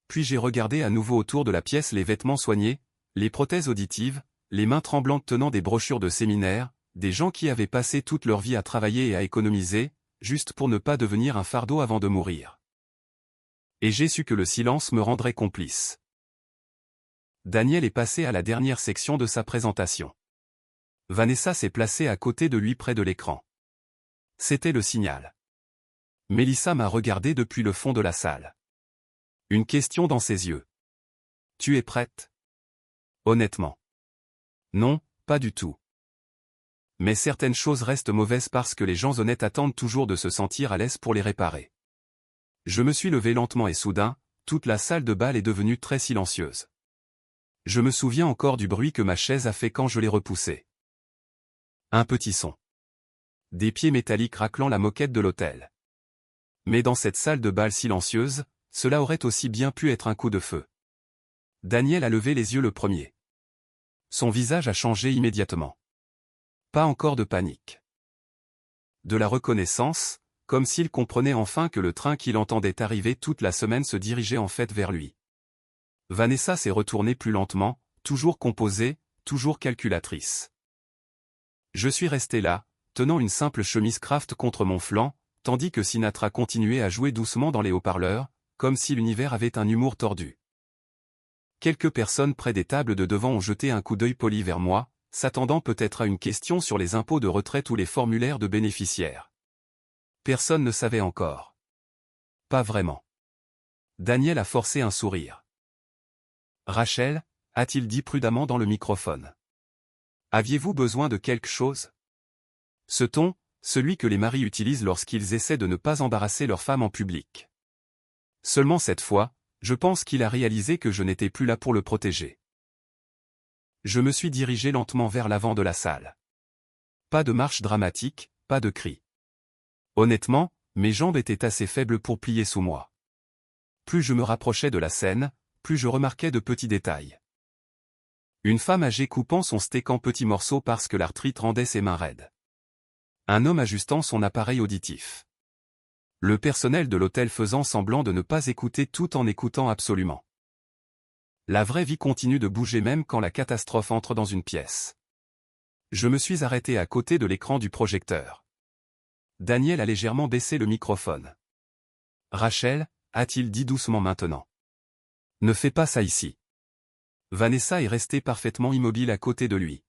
Speaker 1: Puis j'ai regardé à nouveau autour de la pièce les vêtements soignés, les prothèses auditives, les mains tremblantes tenant des brochures de séminaire, des gens qui avaient passé toute leur vie à travailler et à économiser, juste pour ne pas devenir un fardeau avant de mourir. Et j'ai su que le silence me rendrait complice. Daniel est passé à la dernière section de sa présentation. Vanessa s'est placée à côté de lui près de l'écran. C'était le signal. Mélissa m'a regardé depuis le fond de la salle. Une question dans ses yeux. « Tu es prête ?» Honnêtement. Non, pas du tout. Mais certaines choses restent mauvaises parce que les gens honnêtes attendent toujours de se sentir à l'aise pour les réparer. Je me suis levé lentement et soudain, toute la salle de bal est devenue très silencieuse. Je me souviens encore du bruit que ma chaise a fait quand je l'ai repoussée. Un petit son. Des pieds métalliques raclant la moquette de l'hôtel. Mais dans cette salle de bal silencieuse, cela aurait aussi bien pu être un coup de feu. Daniel a levé les yeux le premier. Son visage a changé immédiatement. Pas encore de panique. De la reconnaissance, comme s'il comprenait enfin que le train qu'il entendait arriver toute la semaine se dirigeait en fait vers lui. Vanessa s'est retournée plus lentement, toujours composée, toujours calculatrice. Je suis resté là, tenant une simple chemise craft contre mon flanc, tandis que Sinatra continuait à jouer doucement dans les haut-parleurs, comme si l'univers avait un humour tordu. Quelques personnes près des tables de devant ont jeté un coup d'œil poli vers moi, s'attendant peut-être à une question sur les impôts de retraite ou les formulaires de bénéficiaires. Personne ne savait encore. Pas vraiment. Daniel a forcé un sourire. « Rachel » a-t-il dit prudemment dans le microphone. « Aviez-vous besoin de quelque chose ?» Ce ton, celui que les maris utilisent lorsqu'ils essaient de ne pas embarrasser leur femme en public. Seulement cette fois, je pense qu'il a réalisé que je n'étais plus là pour le protéger. Je me suis dirigé lentement vers l'avant de la salle. Pas de marche dramatique, pas de cri. Honnêtement, mes jambes étaient assez faibles pour plier sous moi. Plus je me rapprochais de la scène, plus je remarquais de petits détails. Une femme âgée coupant son steak en petits morceaux parce que l'arthrite rendait ses mains raides. Un homme ajustant son appareil auditif. Le personnel de l'hôtel faisant semblant de ne pas écouter tout en écoutant absolument. La vraie vie continue de bouger même quand la catastrophe entre dans une pièce. Je me suis arrêté à côté de l'écran du projecteur. Daniel a légèrement baissé le microphone. « Rachel » a-t-il dit doucement maintenant. « Ne fais pas ça ici. » Vanessa est restée parfaitement immobile à côté de lui.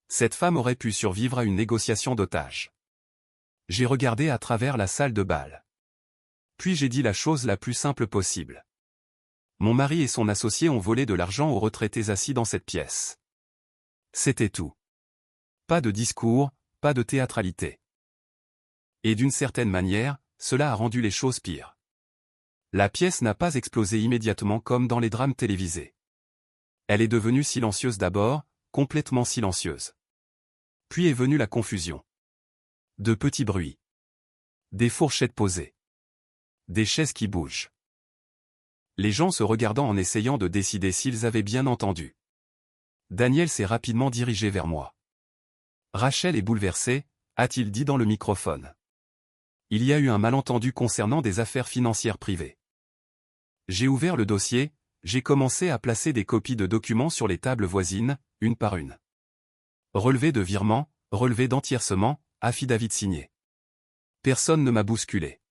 Speaker 1: Cette femme aurait pu survivre à une négociation d'otages. J'ai regardé à travers la salle de bal. Puis j'ai dit la chose la plus simple possible. Mon mari et son associé ont volé de l'argent aux retraités assis dans cette pièce. C'était tout. Pas de discours, pas de théâtralité. Et d'une certaine manière, cela a rendu les choses pires. La pièce n'a pas explosé immédiatement comme dans les drames télévisés. Elle est devenue silencieuse d'abord, complètement silencieuse. Puis est venue la confusion. De petits bruits. Des fourchettes posées. Des chaises qui bougent. Les gens se regardant en essayant de décider s'ils avaient bien entendu. Daniel s'est rapidement dirigé vers moi. « Rachel est bouleversée » a-t-il dit dans le microphone. Il y a eu un malentendu concernant des affaires financières privées. J'ai ouvert le dossier, j'ai commencé à placer des copies de documents sur les tables voisines, une par une. Relevé de virement, relevé d'entièrcement, affidavit signé. Personne ne m'a bousculé.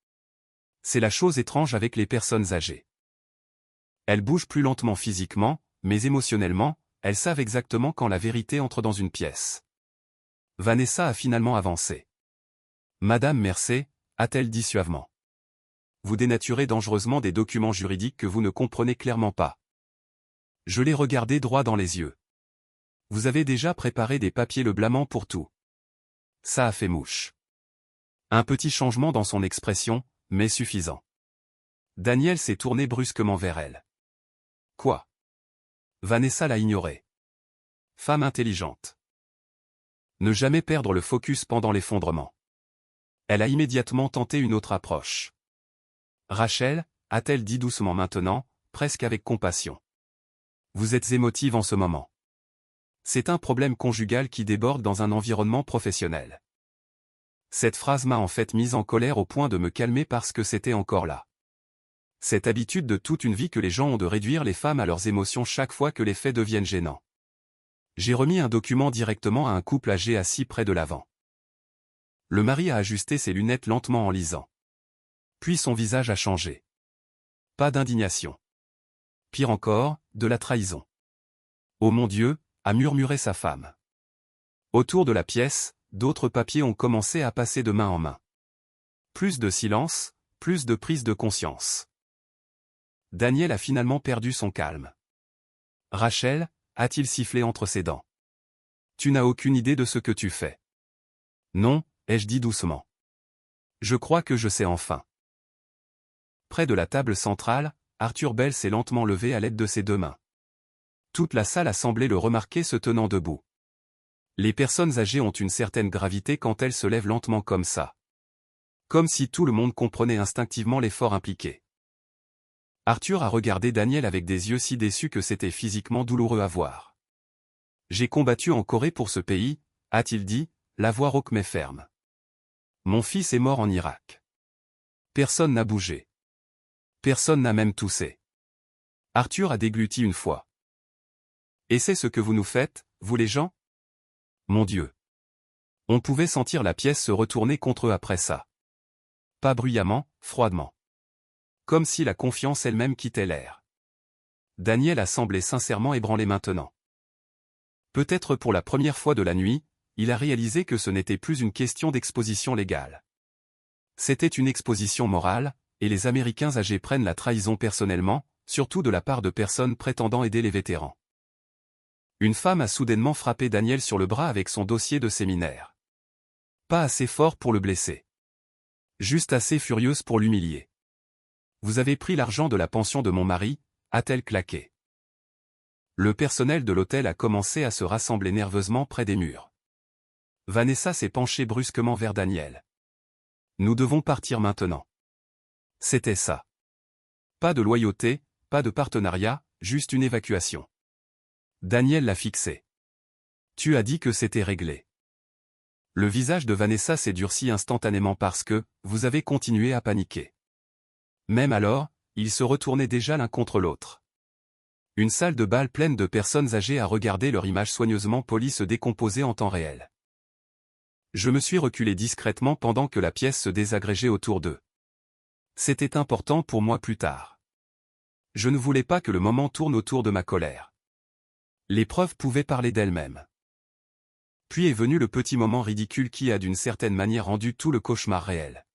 Speaker 1: C'est la chose étrange avec les personnes âgées. Elles bougent plus lentement physiquement, mais émotionnellement, elles savent exactement quand la vérité entre dans une pièce. Vanessa a finalement avancé. « Madame Mercé » a-t-elle dit suavement. « Vous dénaturez dangereusement des documents juridiques que vous ne comprenez clairement pas. » Je l'ai regardé droit dans les yeux. « Vous avez déjà préparé des papiers le blâmant pour tout. » Ça a fait mouche. Un petit changement dans son expression, mais suffisant. Daniel s'est tourné brusquement vers elle. « Quoi ?» Vanessa l'a ignoré. Femme intelligente. Ne jamais perdre le focus pendant l'effondrement. Elle a immédiatement tenté une autre approche. « Rachel » a-t-elle dit doucement maintenant, presque avec compassion. « Vous êtes émotive en ce moment. C'est un problème conjugal qui déborde dans un environnement professionnel. » Cette phrase m'a en fait mise en colère au point de me calmer parce que c'était encore là. Cette habitude de toute une vie que les gens ont de réduire les femmes à leurs émotions chaque fois que les faits deviennent gênants. J'ai remis un document directement à un couple âgé assis près de l'avant. Le mari a ajusté ses lunettes lentement en lisant. Puis son visage a changé. Pas d'indignation. Pire encore, de la trahison. « Oh mon Dieu » a murmuré sa femme. Autour de la pièce, d'autres papiers ont commencé à passer de main en main. Plus de silence, plus de prise de conscience. Daniel a finalement perdu son calme. « Rachel » a-t-il sifflé entre ses dents. Tu n'as aucune idée de ce que tu fais. Non, ai-je dit doucement. Je crois que je sais enfin. Près de la table centrale, Arthur Bell s'est lentement levé à l'aide de ses deux mains. Toute la salle a semblé le remarquer se tenant debout. Les personnes âgées ont une certaine gravité quand elles se lèvent lentement comme ça. Comme si tout le monde comprenait instinctivement l'effort impliqué. Arthur a regardé Daniel avec des yeux si déçus que c'était physiquement douloureux à voir. J'ai combattu en Corée pour ce pays, a-t-il dit, la voix rauque mais ferme. Mon fils est mort en Irak. Personne n'a bougé. Personne n'a même toussé. Arthur a dégluti une fois. Et c'est ce que vous nous faites, vous les gens? Mon Dieu. On pouvait sentir la pièce se retourner contre eux après ça. Pas bruyamment, froidement. Comme si la confiance elle-même quittait l'air. Daniel a semblé sincèrement ébranlé maintenant. Peut-être pour la première fois de la nuit, il a réalisé que ce n'était plus une question d'exposition légale. C'était une exposition morale, et les Américains âgés prennent la trahison personnellement, surtout de la part de personnes prétendant aider les vétérans. Une femme a soudainement frappé Daniel sur le bras avec son dossier de séminaire. Pas assez fort pour le blesser. Juste assez furieuse pour l'humilier. Vous avez pris l'argent de la pension de mon mari, a-t-elle claqué. Le personnel de l'hôtel a commencé à se rassembler nerveusement près des murs. Vanessa s'est penchée brusquement vers Daniel. Nous devons partir maintenant. C'était ça. Pas de loyauté, pas de partenariat, juste une évacuation. Daniel l'a fixé. Tu as dit que c'était réglé. Le visage de Vanessa s'est durci instantanément parce que, vous avez continué à paniquer. Même alors, ils se retournaient déjà l'un contre l'autre. Une salle de bal pleine de personnes âgées a regardé leur image soigneusement polie se décomposer en temps réel. Je me suis reculé discrètement pendant que la pièce se désagrégeait autour d'eux. C'était important pour moi plus tard. Je ne voulais pas que le moment tourne autour de ma colère. Les preuves pouvaient parler d'elles-mêmes. Puis est venu le petit moment ridicule qui a d'une certaine manière rendu tout le cauchemar réel.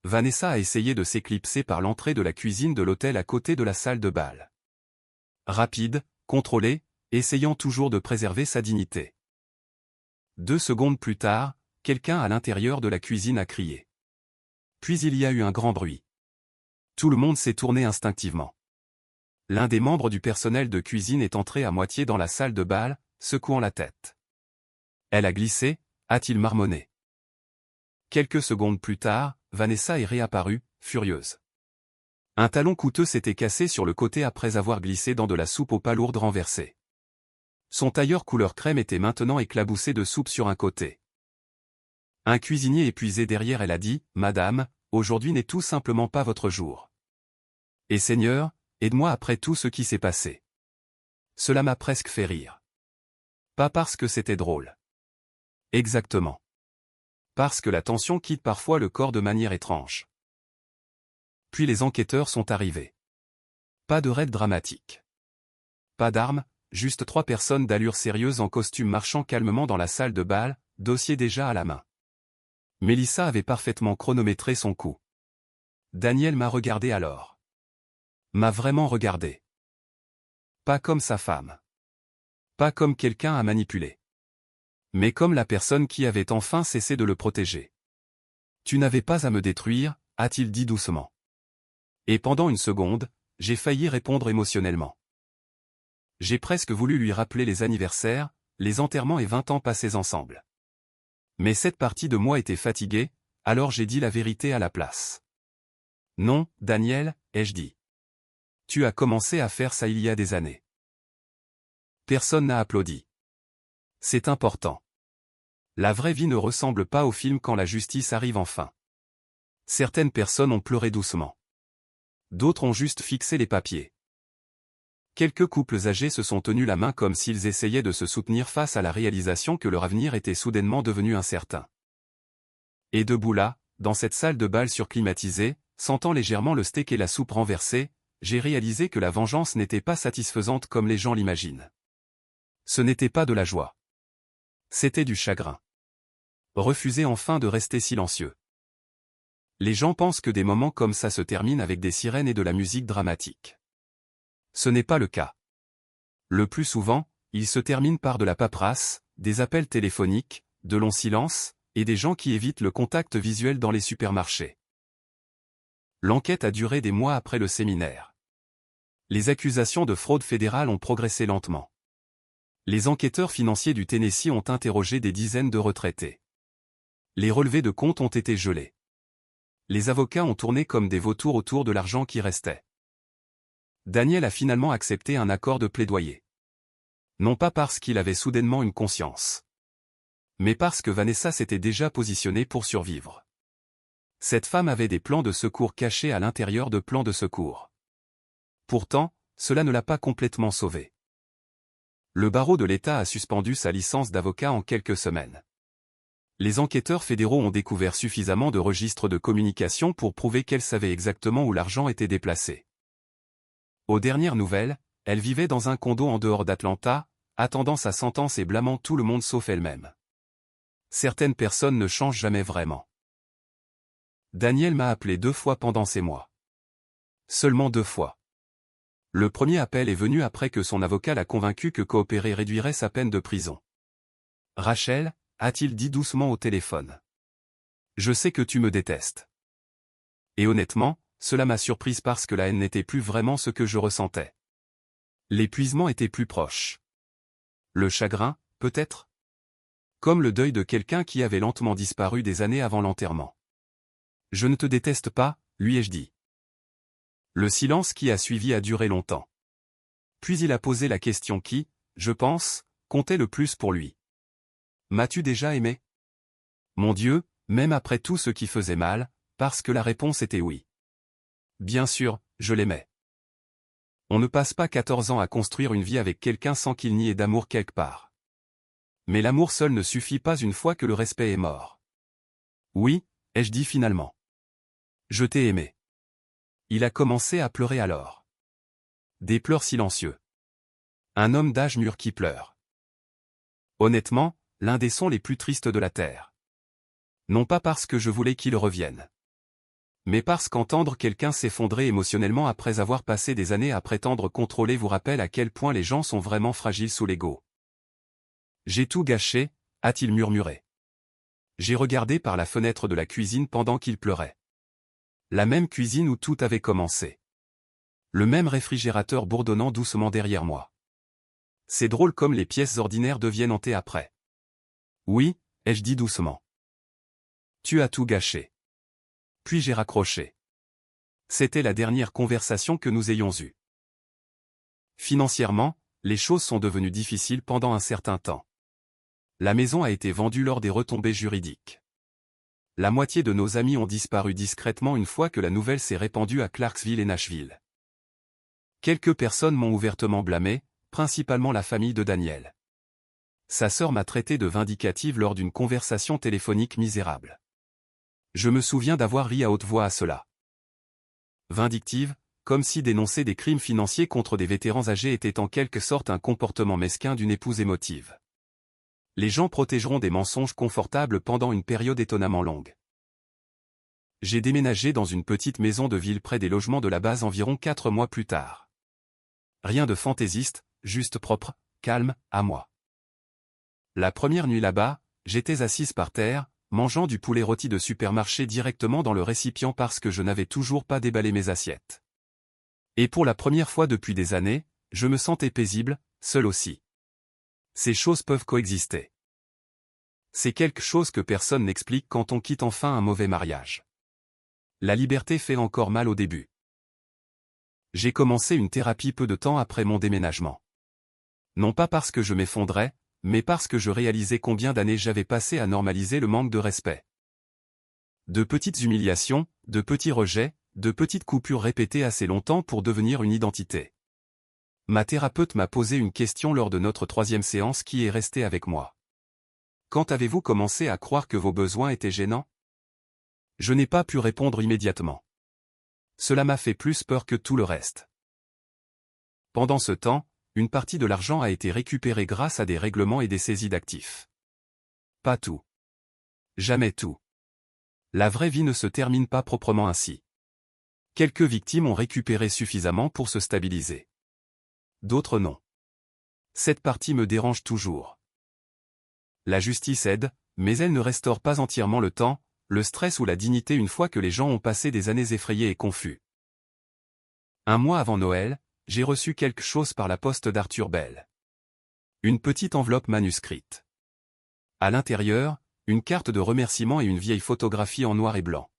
Speaker 1: Vanessa a essayé de s'éclipser par l'entrée de la cuisine de l'hôtel à côté de la salle de bal. Rapide, contrôlée, essayant toujours de préserver sa dignité. 2 secondes plus tard, quelqu'un à l'intérieur de la cuisine a crié. Puis il y a eu un grand bruit. Tout le monde s'est tourné instinctivement. L'un des membres du personnel de cuisine est entré à moitié dans la salle de bal, secouant la tête. Elle a glissé, a-t-il marmonné. Quelques secondes plus tard, Vanessa est réapparue, furieuse. Un talon coûteux s'était cassé sur le côté après avoir glissé dans de la soupe aux palourdes renversée. Son tailleur couleur crème était maintenant éclaboussé de soupe sur un côté. Un cuisinier épuisé derrière elle a dit, « Madame, aujourd'hui n'est tout simplement pas votre jour. Et Seigneur, aide-moi après tout ce qui s'est passé. » Cela m'a presque fait rire. Pas parce que c'était drôle. Exactement. Parce que la tension quitte parfois le corps de manière étrange. Puis les enquêteurs sont arrivés. Pas de raid dramatique. Pas d'armes, juste 3 personnes d'allure sérieuse en costume marchant calmement dans la salle de bal, dossier déjà à la main. Mélissa avait parfaitement chronométré son coup. Daniel m'a regardé alors. M'a vraiment regardé. Pas comme sa femme. Pas comme quelqu'un à manipuler. Mais comme la personne qui avait enfin cessé de le protéger. Tu n'avais pas à me détruire, a-t-il dit doucement. Et pendant une seconde, j'ai failli répondre émotionnellement. J'ai presque voulu lui rappeler les anniversaires, les enterrements et 20 ans passés ensemble. Mais cette partie de moi était fatiguée, alors j'ai dit la vérité à la place. Non, Daniel, ai-je dit. Tu as commencé à faire ça il y a des années. Personne n'a applaudi. C'est important. La vraie vie ne ressemble pas au film quand la justice arrive enfin. Certaines personnes ont pleuré doucement. D'autres ont juste fixé les papiers. Quelques couples âgés se sont tenus la main comme s'ils essayaient de se soutenir face à la réalisation que leur avenir était soudainement devenu incertain. Et debout là, dans cette salle de bal surclimatisée, sentant légèrement le steak et la soupe renversés, j'ai réalisé que la vengeance n'était pas satisfaisante comme les gens l'imaginent. Ce n'était pas de la joie. C'était du chagrin. Refuser enfin de rester silencieux. Les gens pensent que des moments comme ça se terminent avec des sirènes et de la musique dramatique. Ce n'est pas le cas. Le plus souvent, Il se termine par de la paperasse, des appels téléphoniques, de longs silences, et des gens qui évitent le contact visuel dans les supermarchés. L'enquête a duré des mois après le séminaire. Les accusations de fraude fédérale ont progressé lentement. Les enquêteurs financiers du Tennessee ont interrogé des dizaines de retraités. Les relevés de comptes ont été gelés. Les avocats ont tourné comme des vautours autour de l'argent qui restait. Daniel a finalement accepté un accord de plaidoyer. Non pas parce qu'il avait soudainement une conscience, mais parce que Vanessa s'était déjà positionnée pour survivre. Cette femme avait des plans de secours cachés à l'intérieur de plans de secours. Pourtant, cela ne l'a pas complètement sauvée. Le barreau de l'État a suspendu sa licence d'avocat en quelques semaines. Les enquêteurs fédéraux ont découvert suffisamment de registres de communication pour prouver qu'elle savait exactement où l'argent était déplacé. Aux dernières nouvelles, elle vivait dans un condo en dehors d'Atlanta, attendant sa sentence et blâmant tout le monde sauf elle-même. Certaines personnes ne changent jamais vraiment. Daniel m'a appelé 2 fois pendant ces mois. Seulement 2 fois. Le premier appel est venu après que son avocat l'a convaincu que coopérer réduirait sa peine de prison. « Rachel », a-t-il dit doucement au téléphone. « Je sais que tu me détestes. » Et honnêtement, cela m'a surprise parce que la haine n'était plus vraiment ce que je ressentais. L'épuisement était plus proche. Le chagrin, peut-être? Comme le deuil de quelqu'un qui avait lentement disparu des années avant l'enterrement. « Je ne te déteste pas », lui ai-je dit. Le silence qui a suivi a duré longtemps. Puis il a posé la question qui, je pense, comptait le plus pour lui. « M'as-tu déjà aimé ? » Mon Dieu, même après tout ce qui faisait mal, parce que la réponse était oui. Bien sûr, je l'aimais. On ne passe pas 14 ans à construire une vie avec quelqu'un sans qu'il n'y ait d'amour quelque part. Mais l'amour seul ne suffit pas une fois que le respect est mort. Oui, ai-je dit finalement. Je t'ai aimé. Il a commencé à pleurer alors. Des pleurs silencieux. Un homme d'âge mûr qui pleure. Honnêtement, l'un des sons les plus tristes de la terre. Non pas parce que je voulais qu'il revienne. Mais parce qu'entendre quelqu'un s'effondrer émotionnellement après avoir passé des années à prétendre contrôler vous rappelle à quel point les gens sont vraiment fragiles sous l'ego. J'ai tout gâché, a-t-il murmuré. J'ai regardé par la fenêtre de la cuisine pendant qu'il pleurait. La même cuisine où tout avait commencé. Le même réfrigérateur bourdonnant doucement derrière moi. C'est drôle comme les pièces ordinaires deviennent hantées après. Oui, ai-je dit doucement. Tu as tout gâché. Puis j'ai raccroché. C'était la dernière conversation que nous ayons eue. Financièrement, les choses sont devenues difficiles pendant un certain temps. La maison a été vendue lors des retombées juridiques. La moitié de nos amis ont disparu discrètement une fois que la nouvelle s'est répandue à Clarksville et Nashville. Quelques personnes m'ont ouvertement blâmé, principalement la famille de Daniel. Sa sœur m'a traité de vindicative lors d'une conversation téléphonique misérable. Je me souviens d'avoir ri à haute voix à cela. Vindictive, comme si dénoncer des crimes financiers contre des vétérans âgés était en quelque sorte un comportement mesquin d'une épouse émotive. Les gens protégeront des mensonges confortables pendant une période étonnamment longue. J'ai déménagé dans une petite maison de ville près des logements de la base environ 4 mois plus tard. Rien de fantaisiste, juste propre, calme, à moi. La première nuit là-bas, j'étais assise par terre, mangeant du poulet rôti de supermarché directement dans le récipient parce que je n'avais toujours pas déballé mes assiettes. Et pour la première fois depuis des années, je me sentais paisible, seul aussi. Ces choses peuvent coexister. C'est quelque chose que personne n'explique quand on quitte enfin un mauvais mariage. La liberté fait encore mal au début. J'ai commencé une thérapie peu de temps après mon déménagement. Non pas parce que je m'effondrais, mais parce que je réalisais combien d'années j'avais passé à normaliser le manque de respect. De petites humiliations, de petits rejets, de petites coupures répétées assez longtemps pour devenir une identité. Ma thérapeute m'a posé une question lors de notre 3e séance qui est restée avec moi. Quand avez-vous commencé à croire que vos besoins étaient gênants ? Je n'ai pas pu répondre immédiatement. Cela m'a fait plus peur que tout le reste. Pendant ce temps, une partie de l'argent a été récupérée grâce à des règlements et des saisies d'actifs. Pas tout. Jamais tout. La vraie vie ne se termine pas proprement ainsi. Quelques victimes ont récupéré suffisamment pour se stabiliser. D'autres non. Cette partie me dérange toujours. La justice aide, mais elle ne restaure pas entièrement le temps, le stress ou la dignité une fois que les gens ont passé des années effrayés et confus. Un mois avant Noël, j'ai reçu quelque chose par la poste d'Arthur Bell. Une petite enveloppe manuscrite. À l'intérieur, une carte de remerciement et une vieille photographie en noir et blanc.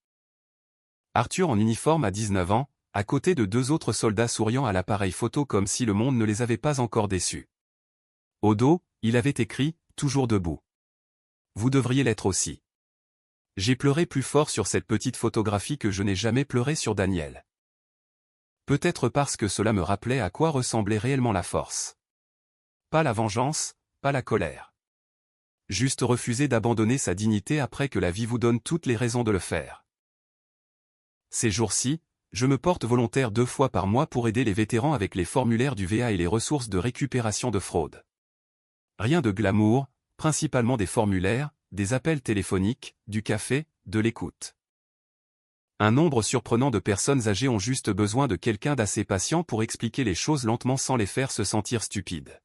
Speaker 1: Arthur en uniforme à 19 ans, à côté de 2 autres soldats souriant à l'appareil photo comme si le monde ne les avait pas encore déçus. Au dos, il avait écrit « Toujours debout ». Vous devriez l'être aussi. J'ai pleuré plus fort sur cette petite photographie que je n'ai jamais pleuré sur Daniel. Peut-être parce que cela me rappelait à quoi ressemblait réellement la force. Pas la vengeance, pas la colère. Juste refuser d'abandonner sa dignité après que la vie vous donne toutes les raisons de le faire. Ces jours-ci, je me porte volontaire 2 fois par mois pour aider les vétérans avec les formulaires du VA et les ressources de récupération de fraude. Rien de glamour, principalement des formulaires, des appels téléphoniques, du café, de l'écoute. Un nombre surprenant de personnes âgées ont juste besoin de quelqu'un d'assez patient pour expliquer les choses lentement sans les faire se sentir stupides.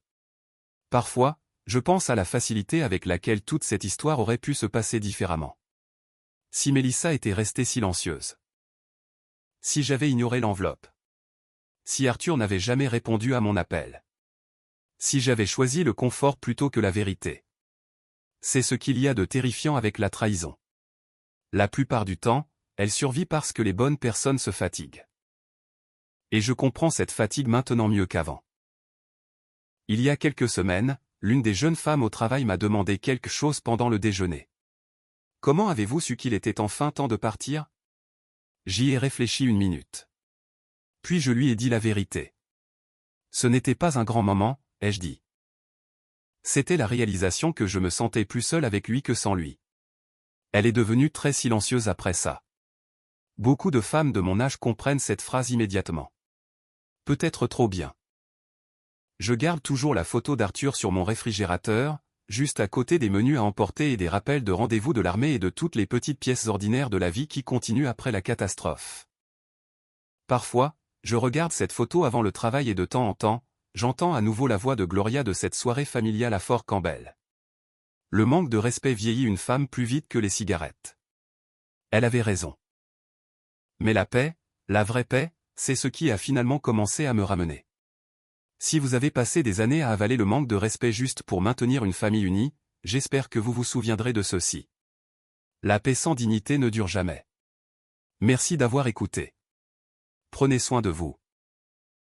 Speaker 1: Parfois, je pense à la facilité avec laquelle toute cette histoire aurait pu se passer différemment. Si Mélissa était restée silencieuse. Si j'avais ignoré l'enveloppe. Si Arthur n'avait jamais répondu à mon appel. Si j'avais choisi le confort plutôt que la vérité. C'est ce qu'il y a de terrifiant avec la trahison. La plupart du temps, elle survit parce que les bonnes personnes se fatiguent. Et je comprends cette fatigue maintenant mieux qu'avant. Il y a quelques semaines, l'une des jeunes femmes au travail m'a demandé quelque chose pendant le déjeuner. Comment avez-vous su qu'il était enfin temps de partir? J'y ai réfléchi 1 minute. Puis je lui ai dit la vérité. Ce n'était pas un grand moment, ai-je dit. C'était la réalisation que je me sentais plus seul avec lui que sans lui. Elle est devenue très silencieuse après ça. Beaucoup de femmes de mon âge comprennent cette phrase immédiatement. Peut-être trop bien. Je garde toujours la photo d'Arthur sur mon réfrigérateur, juste à côté des menus à emporter et des rappels de rendez-vous de l'armée et de toutes les petites pièces ordinaires de la vie qui continuent après la catastrophe. Parfois, je regarde cette photo avant le travail et de temps en temps, j'entends à nouveau la voix de Gloria de cette soirée familiale à Fort Campbell. Le manque de respect vieillit une femme plus vite que les cigarettes. Elle avait raison. Mais la paix, la vraie paix, c'est ce qui a finalement commencé à me ramener. Si vous avez passé des années à avaler le manque de respect juste pour maintenir une famille unie, j'espère que vous vous souviendrez de ceci. La paix sans dignité ne dure jamais. Merci d'avoir écouté. Prenez soin de vous.